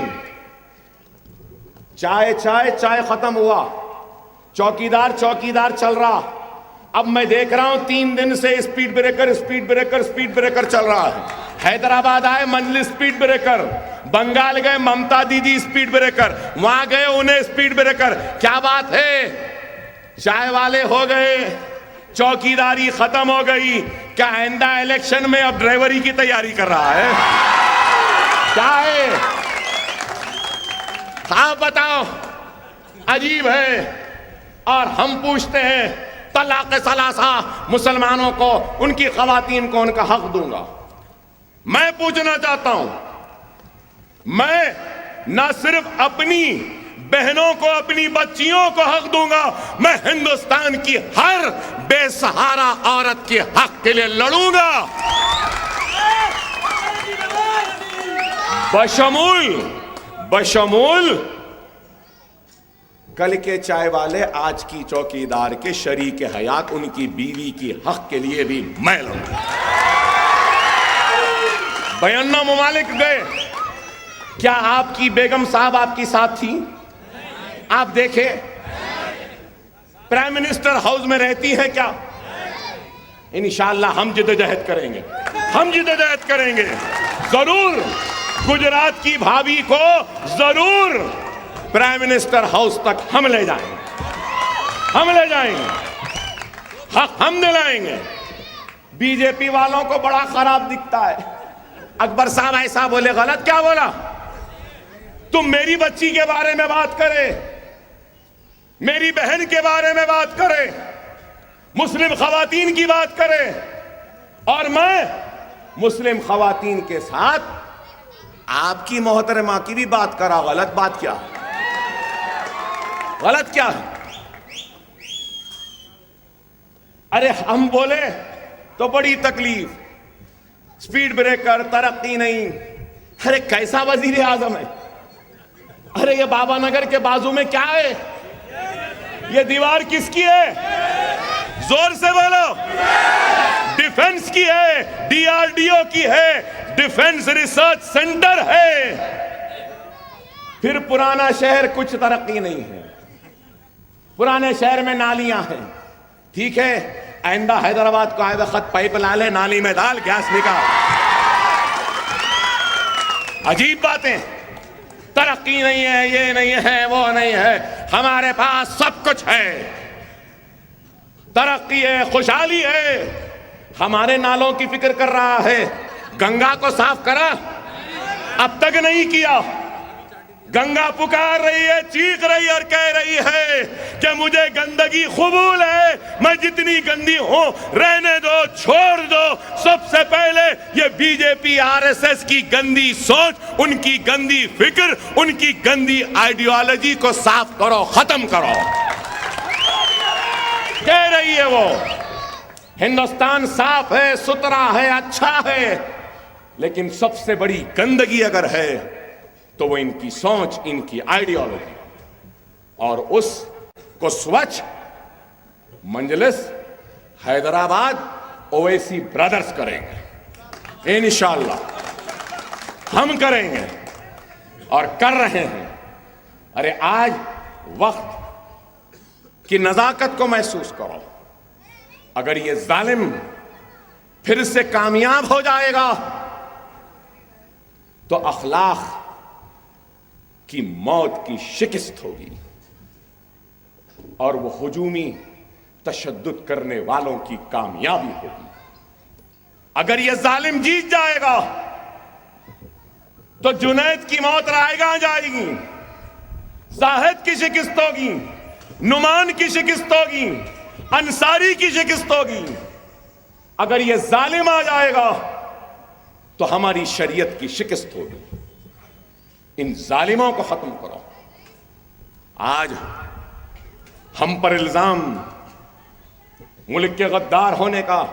چائے ختم ہوا، چوکیدار چل رہا. اب میں دیکھ رہا ہوں 3 دن سے اسپیڈ بریکر چل رہا ہے. حیدرآباد آئے مجلس اسپیڈ بریکر، بنگال گئے ممتا دیدی اسپیڈ بریکر، وہاں گئے انہیں اسپیڈ بریکر. کیا بات ہے؟ چائے والے ہو گئے، چوکیداری ختم ہو گئی. کیا آئندہ الیکشن میں اب ڈرائیوری کی تیاری کر رہا ہے؟ کیا ہے؟ آپ بتاؤ. عجیب ہے. اور ہم پوچھتے ہیں طلاق ثلاثہ مسلمانوں کو، ان کی خواتین کو ان کا حق دوں گا. میں پوچھنا چاہتا ہوں، میں نہ صرف اپنی بہنوں کو، اپنی بچیوں کو حق دوں گا، میں ہندوستان کی ہر بے سہارا عورت کے حق کے لیے لڑوں گا، بشمول کل کے چائے والے، آج کی چوکیدار کے شریک حیات، ان کی بیوی کی حق کے لیے بھی میں لڑوں گا. 52 ممالک گئے. کیا آپ کی بیگم صاحب آپ کی ساتھ تھی؟ آپ دیکھیں پرائم منسٹر ہاؤس میں رہتی ہے کیا؟ انشاءاللہ ہم جدوجہد کریں گے، ضرور گجرات کی بھابھی کو ضرور پرائم منسٹر ہاؤس تک ہم لے جائیں گے، حق ہم دلائیں گے. بی جے پی والوں کو بڑا خراب دکھتا ہے. اکبر صاحب ایسا بولے، غلط کیا بولا؟ تم میری بچی کے بارے میں بات کرے، میری بہن کے بارے میں بات کرے، مسلم خواتین کی بات کرے، اور میں مسلم خواتین کے ساتھ آپ کی محترمہ کی بھی بات کرا. غلط بات کیا ہے؟ غلط کیا ہے؟ ارے ہم بولے تو بڑی تکلیف، اسپیڈ بریکر، ترقی نہیں. ارے کیسا وزیر اعظم ہے؟ ارے یہ بابا نگر کے بازو میں کیا ہے؟ یہ دیوار کس کی ہے؟ زور سے بولو. ڈیفنس کی ہے، DRDO کی ہے، ڈیفنس ریسرچ سینٹر ہے. پھر پرانا شہر کچھ ترقی نہیں ہے، پرانے شہر میں نالیاں ہیں. ٹھیک ہے، آئندہ حیدرآباد کو آئے وقت پائپ لا لے، نالی میں ڈال، گیس نکال. عجیب باتیں. ترقی نہیں ہے، یہ نہیں ہے، وہ نہیں ہے. ہمارے پاس سب کچھ ہے، ترقی ہے، خوشحالی ہے. ہمارے نالوں کی فکر کر رہا ہے. گنگا کو صاف کرا؟ اب تک نہیں کیا. گنگا پکار رہی ہے، چیخ رہی اور کہہ رہی ہے کہ مجھے گندگی قبول ہے، میں جتنی گندی ہوں رہنے دو، چھوڑ دو. سب سے پہلے یہ بی جے پی RSS کی گندی سوچ، ان کی گندی فکر، ان کی گندی آئیڈیالوجی کو صاف کرو، ختم کرو. کہہ رہی ہے وہ ہندوستان صاف ہے، ستھرا ہے، اچھا ہے، لیکن سب سے بڑی گندگی اگر ہے تو وہ ان کی سوچ، ان کی آئیڈیالوجی. اور اس کو سوچھ مجلس حیدرآباد اویسی برادرز کریں گے، انشاءاللہ ہم کریں گے اور کر رہے ہیں. ارے آج وقت کی نزاکت کو محسوس کرو. اگر یہ ظالم پھر سے کامیاب ہو جائے گا تو اخلاق کی موت کی شکست ہوگی، اور وہ ہجومی تشدد کرنے والوں کی کامیابی ہوگی. اگر یہ ظالم جیت جائے گا تو جنید کی موت رائے گاں جائے گی، زاہد کی شکست ہوگی، نعمان کی شکست ہوگی، انصاری کی شکست ہوگی. اگر یہ ظالم آ جائے گا تو ہماری شریعت کی شکست ہوگی. ان ظالموں کو ختم کرو. آج ہم پر الزام ملک کے غدار ہونے کا.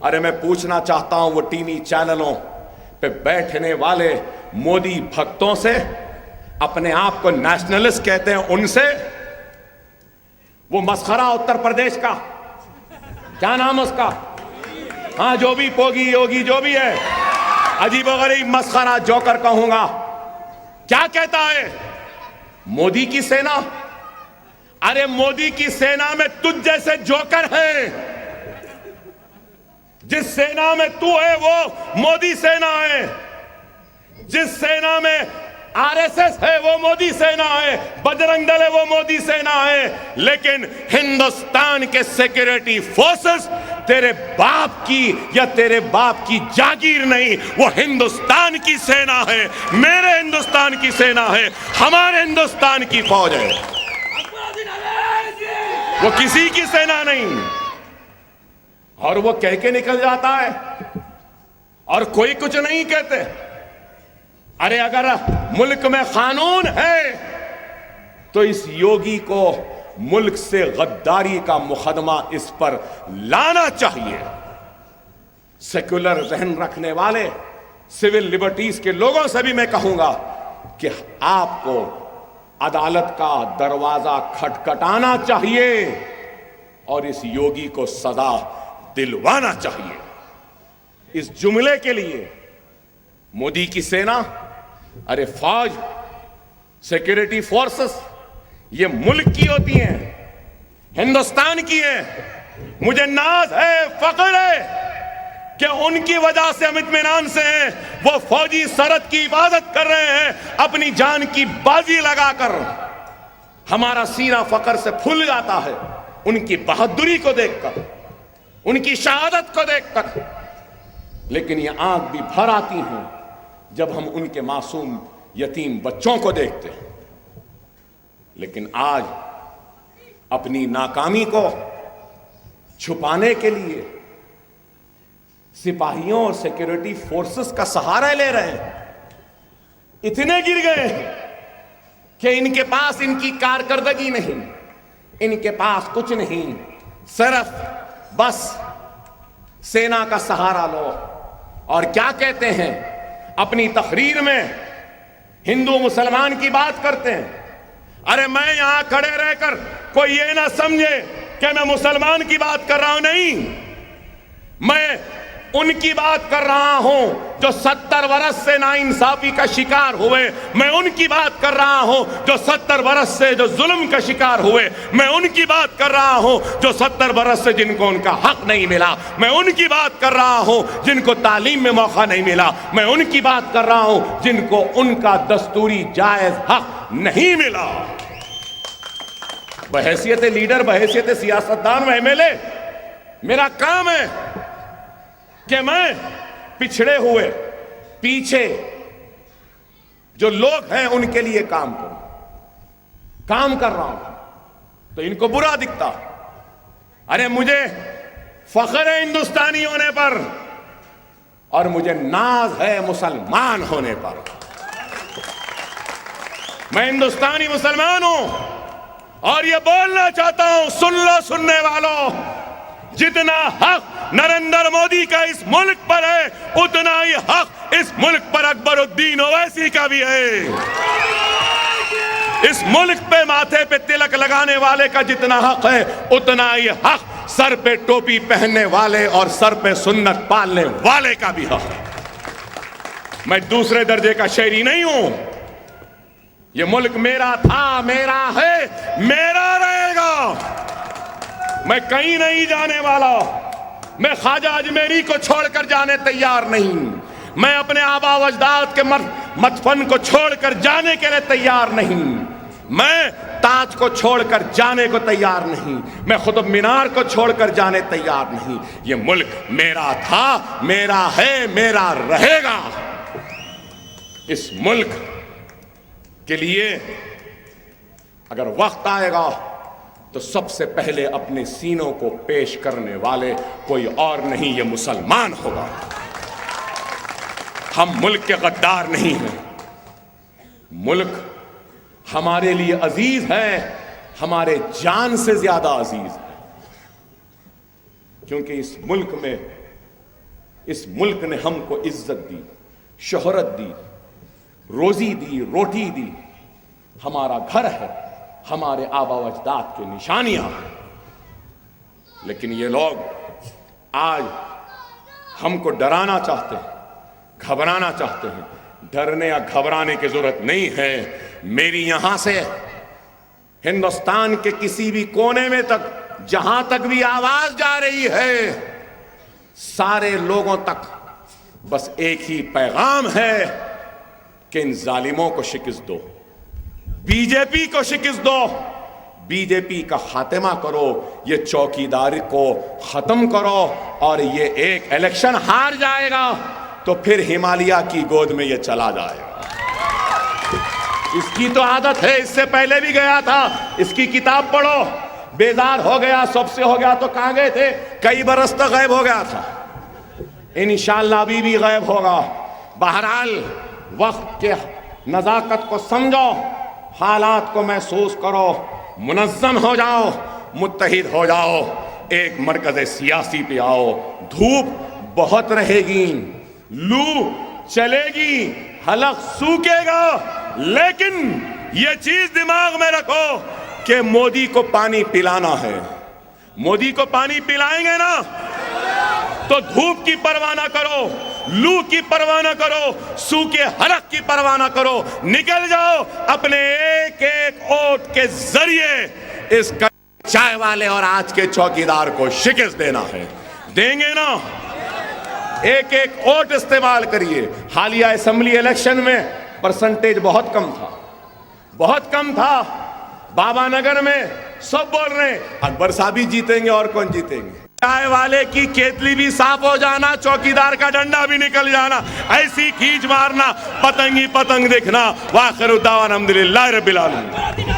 ارے میں پوچھنا چاہتا ہوں وہ ٹی وی چینلوں پہ بیٹھنے والے مودی بھکتوں سے, اپنے آپ کو نیشنلسٹ کہتے ہیں ان سے, وہ مسخرہ اتر پردیش کا کیا نام اس کا, ہاں جو بھی پوگی یوگی جو بھی ہے, عجیب و غریب مسخرہ جوکر کہوں گا, کیا کہتا ہے مودی کی سینا. ارے مودی کی سینا میں تجھ جیسے جوکر ہیں. جس سینا میں تو ہے وہ مودی سینا ہے. جس سینا میں آر ایس ایس ہے وہ مودی سینا ہے, بجرنگ دل ہے وہ مودی سینا ہے. لیکن ہندوستان کے سیکورٹی فورسز تیرے باپ کی یا تیرے باپ کی جاگیر نہیں, وہ ہندوستان کی سینا ہے, میرے ہندوستان کی سینا ہے, ہمارے ہندوستان کی فوج ہے. وہ کسی کی سینا نہیں. اور وہ کہہ کے نکل جاتا ہے اور کوئی کچھ نہیں کہتے. ارے اگر ملک میں قانون ہے تو اس یوگی کو ملک سے غداری کا مقدمہ اس پر لانا چاہیے. سیکولر ذہن رکھنے والے سول لبرٹیز کے لوگوں سے بھی میں کہوں گا کہ آپ کو عدالت کا دروازہ کھٹکھٹانا چاہیے اور اس یوگی کو سزا دلوانا چاہیے. اس جملے کے لیے مودی کی سینا, ارے فوج, سیکورٹی فورسز یہ ملک کی ہوتی ہیں, ہندوستان کی ہیں. مجھے ناز ہے, فخر ہے کہ ان کی وجہ سے ہم اطمینان سے ہیں. وہ فوجی سرحد کی حفاظت کر رہے ہیں اپنی جان کی بازی لگا کر. ہمارا سینہ فخر سے پھول جاتا ہے ان کی بہادری کو دیکھ کر, ان کی شہادت کو دیکھ کر. لیکن یہ آنکھ بھی بھر آتی ہیں جب ہم ان کے معصوم یتیم بچوں کو دیکھتے ہیں. لیکن آج اپنی ناکامی کو چھپانے کے لیے سپاہیوں اور سیکورٹی فورسز کا سہارا لے رہے ہیں. اتنے گر گئے کہ ان کے پاس ان کی کارکردگی نہیں, ان کے پاس کچھ نہیں, صرف بس سینا کا سہارا لو. اور کیا کہتے ہیں اپنی تقریر میں, ہندو مسلمان کی بات کرتے ہیں. ارے میں یہاں کھڑے رہ کر کوئی یہ نہ سمجھے کہ میں مسلمان کی بات کر رہا ہوں, نہیں, میں ان کی بات کر رہا ہوں جو 70 برس سے ناانصافی کا شکار ہوئے. میں ان کی بات کر رہا ہوں جو 70 برس سے جو ظلم کا شکار ہوئے. میں ان کی بات کر رہا ہوں جو 70 برس سے جن کو ان کا حق نہیں ملا. میں ان کی بات کر رہا ہوں جن کو تعلیم میں موقع نہیں ملا. میں ان کی بات کر رہا ہوں جن کو ان کا دستوری جائز حق نہیں ملا. بحیثیت لیڈر, بحیثیت سیاستدان و MLA میرا کام ہے کہ میں پچھڑے ہوئے پیچھے جو لوگ ہیں ان کے لیے کام کروں. کام کر رہا ہوں تو ان کو برا دکھتا. ارے مجھے فخر ہے ہندوستانی ہونے پر اور مجھے ناز ہے مسلمان ہونے پر. میں ہندوستانی مسلمان ہوں اور یہ بولنا چاہتا ہوں, سن لو سننے والوں, جتنا حق نریندر مودی کا اس ملک پر ہے اتنا ہی حق اس ملک پر اکبر الدین اویسی کا بھی ہے. اس ملک پہ ماتھے پہ تلک لگانے والے کا جتنا حق ہے اتنا ہی حق سر پہ ٹوپی پہننے والے اور سر پہ سنت پالنے والے کا بھی حق ہے. میں دوسرے درجے کا شہری نہیں ہوں. یہ ملک میرا تھا, میرا ہے, میرا رہے گا. میں کہیں نہیں جانے والا. میں خواجہ اجمیری کو چھوڑ کر جانے تیار نہیں. میں اپنے آبا و اجداد کے مدفن کو چھوڑ کر جانے کے لیے تیار نہیں. میں تاج کو چھوڑ کر جانے کو تیار نہیں. میں قطب مینار کو چھوڑ کر جانے تیار نہیں. یہ ملک میرا تھا, میرا ہے, میرا رہے گا. اس ملک کے لیے اگر وقت آئے گا تو سب سے پہلے اپنے سینوں کو پیش کرنے والے کوئی اور نہیں، یہ مسلمان ہوگا۔ ہم ملک کے غدار نہیں ہیں، ملک ہمارے لیے عزیز ہے، ہمارے جان سے زیادہ عزیز ہے، کیونکہ اس ملک نے ہم کو عزت دی، شہرت دی، روزی دی، روٹی دی، ہمارا گھر ہے، ہمارے آبا و اجداد کی نشانیاں ہیں۔ لیکن یہ لوگ آج ہم کو ڈرانا چاہتے ہیں، گھبرانا چاہتے ہیں۔ ڈرنے یا گھبرانے کی ضرورت نہیں ہے۔ میری یہاں سے ہندوستان کے کسی بھی کونے میں تک جہاں تک بھی آواز جا رہی ہے، سارے لوگوں تک بس ایک ہی پیغام ہے کہ ان ظالموں کو شکست دو، بی جے پی کو شکست دو، بی جے پی کا خاتمہ کرو، یہ چوکیداری کو ختم کرو، اور یہ ایک الیکشن ہار جائے گا تو پھر ہمالیہ کی گود میں یہ چلا جائے گا۔ اس کی تو عادت ہے، اس سے پہلے بھی گیا تھا، اس کی کتاب پڑھو، بیزار ہو گیا، سب سے ہو گیا تو کہاں گئے تھے؟ کئی برس تک غائب ہو گیا تھا، انشاءاللہ ابھی بھی غائب ہوگا۔ بہرحال وقت کے نزاکت کو سمجھو، حالات کو محسوس کرو، منظم ہو جاؤ، متحد ہو جاؤ، ایک مرکز سیاسی پہ آؤ۔ دھوپ بہت رہے گی، لو چلے گی، حلق سوکھے گا، لیکن یہ چیز دماغ میں رکھو کہ مودی کو پانی پلانا ہے۔ مودی کو پانی پلائیں گے نا تو دھوپ کی پرواہ نہ کرو، لو کی پرواہ نہ کرو، سوکھے حلق کی پرواہ نہ کرو، نکل جاؤ، اپنے ایک ایک ووٹ کے ذریعے اس چائے والے اور آج کے چوکیدار کو شکست دینا ہے۔ دیں گے نا؟ ایک ایک ووٹ استعمال کریے۔ حالیہ اسمبلی الیکشن میں پرسنٹیج بہت کم تھا، بہت کم تھا۔ بابا نگر میں سب بول رہے ہیں اکبر صاحب ہی جیتیں گے، اور کون جیتیں گے؟ چائے والے کی کیتلی بھی صاف ہو جانا، چوکیدار کا ڈنڈا بھی نکل جانا، ایسی کھینچ مارنا، پتنگ ہی پتنگ دکھنا۔ وآخر دعوانا الحمدللہ رب العالمین۔